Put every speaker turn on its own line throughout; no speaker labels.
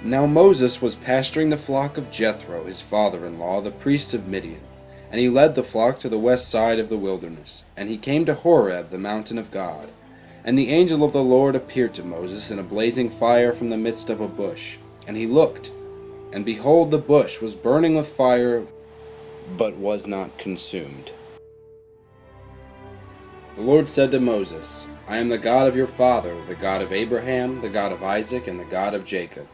Now Moses was pasturing the flock of Jethro, his father-in-law, the priest of Midian. And he led the flock to the west side of the wilderness. And he came to Horeb, the mountain of God. And the angel of the Lord appeared to Moses in a blazing fire from the midst of a bush. And he looked, and behold, the bush was burning with fire, but was not consumed. The Lord said to Moses, I am the God of your father, the God of Abraham, the God of Isaac, and the God of Jacob.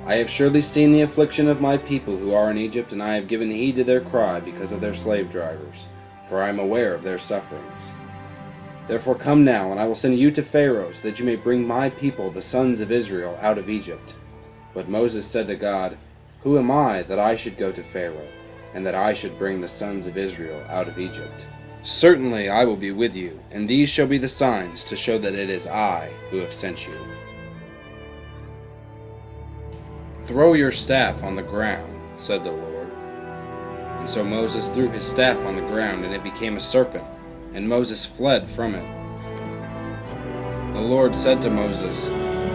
I have surely seen the affliction of my people who are in Egypt, and I have given heed to their cry because of their slave drivers, for I am aware of their sufferings. Therefore come now, and I will send you to Pharaoh, so that you may bring my people, the sons of Israel, out of Egypt. But Moses said to God, Who am I that I should go to Pharaoh, and that I should bring the sons of Israel out of Egypt? Certainly I will be with you, and these shall be the signs to show that it is I who have sent you. Throw your staff on the ground, said the Lord. And so Moses threw his staff on the ground, and it became a serpent, and Moses fled from it. The Lord said to Moses,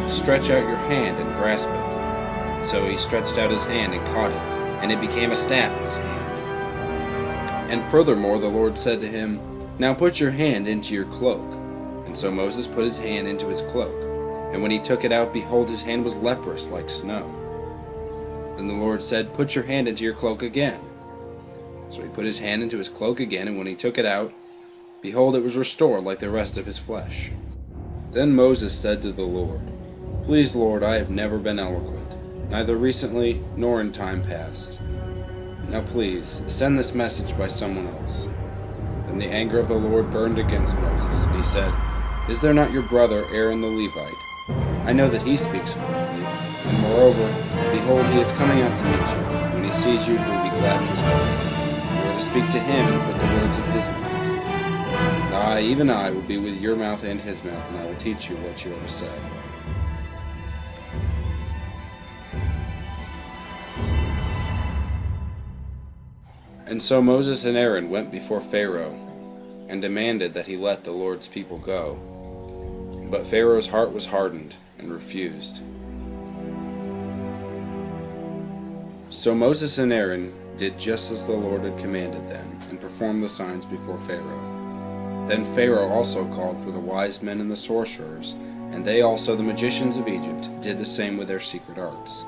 Stretch out your hand and grasp it. And so he stretched out his hand and caught it, and it became a staff in his hand. And furthermore the Lord said to him, Now put your hand into your cloak. And so Moses put his hand into his cloak. And when he took it out, behold, his hand was leprous like snow. Then the Lord said, Put your hand into your cloak again. So he put his hand into his cloak again, and when he took it out, behold, it was restored like the rest of his flesh. Then Moses said to the Lord, Please, Lord, I have never been eloquent, neither recently nor in time past. Now please, send this message by someone else. Then the anger of the Lord burned against Moses. He said, Is there not your brother Aaron the Levite? I know that he speaks for you. And moreover, behold, he is coming out to meet you. When he sees you, he will be glad in his heart. You are to speak to him and put the words in his mouth. And I, even I, will be with your mouth and his mouth, and I will teach you what you are to say. And so Moses and Aaron went before Pharaoh, and demanded that he let the Lord's people go. But Pharaoh's heart was hardened, and refused. So Moses and Aaron did just as the Lord had commanded them, and performed the signs before Pharaoh. Then Pharaoh also called for the wise men and the sorcerers, and they also, the magicians of Egypt, did the same with their secret arts.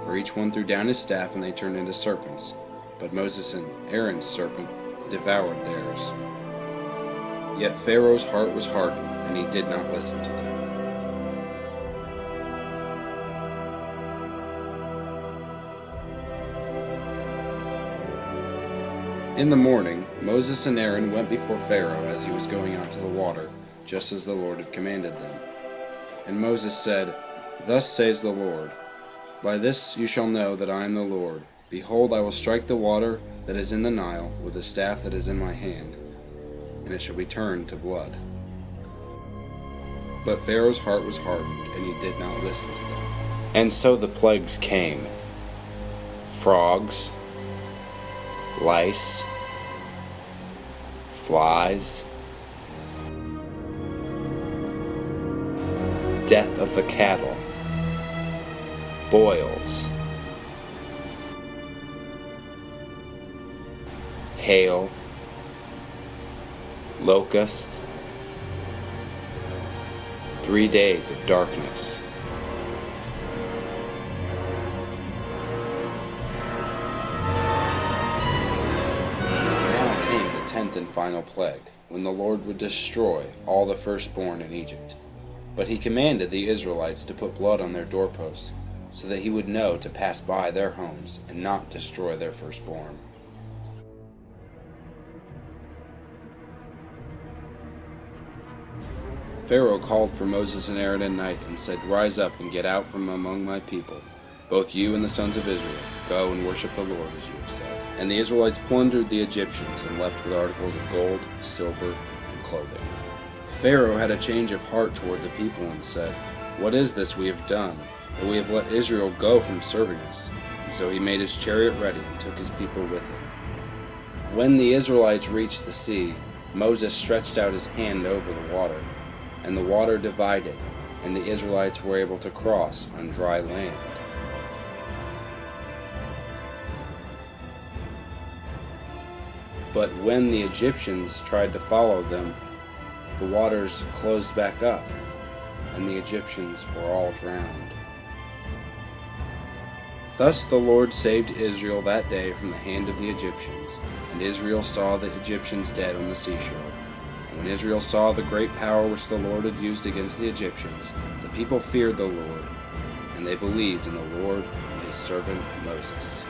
For each one threw down his staff, and they turned into serpents. But Moses and Aaron's serpent devoured theirs. Yet Pharaoh's heart was hardened, and he did not listen to them. In the morning, Moses and Aaron went before Pharaoh as he was going out to the water, just as the Lord had commanded them. And Moses said, Thus says the Lord, By this you shall know that I am the Lord. Behold, I will strike the water that is in the Nile with the staff that is in my hand, and it shall be turned to blood. But Pharaoh's heart was hardened, and he did not listen to them. And so the plagues came: frogs, lice, flies, death of the cattle, boils, hail, locust, 3 days of darkness. Now came the 10th and final plague, when the Lord would destroy all the firstborn in Egypt. But he commanded the Israelites to put blood on their doorposts, so that he would know to pass by their homes and not destroy their firstborn. Pharaoh called for Moses and Aaron at night and said, Rise up and get out from among my people, both you and the sons of Israel. Go and worship the Lord as you have said. And the Israelites plundered the Egyptians and left with articles of gold, silver, and clothing. Pharaoh had a change of heart toward the people and said, What is this we have done, that we have let Israel go from serving us? And so he made his chariot ready and took his people with him. When the Israelites reached the sea, Moses stretched out his hand over the water, and the water divided, and the Israelites were able to cross on dry land. But when the Egyptians tried to follow them, the waters closed back up, and the Egyptians were all drowned. Thus the Lord saved Israel that day from the hand of the Egyptians, and Israel saw the Egyptians dead on the seashore. And when Israel saw the great power which the Lord had used against the Egyptians, the people feared the Lord, and they believed in the Lord and his servant Moses.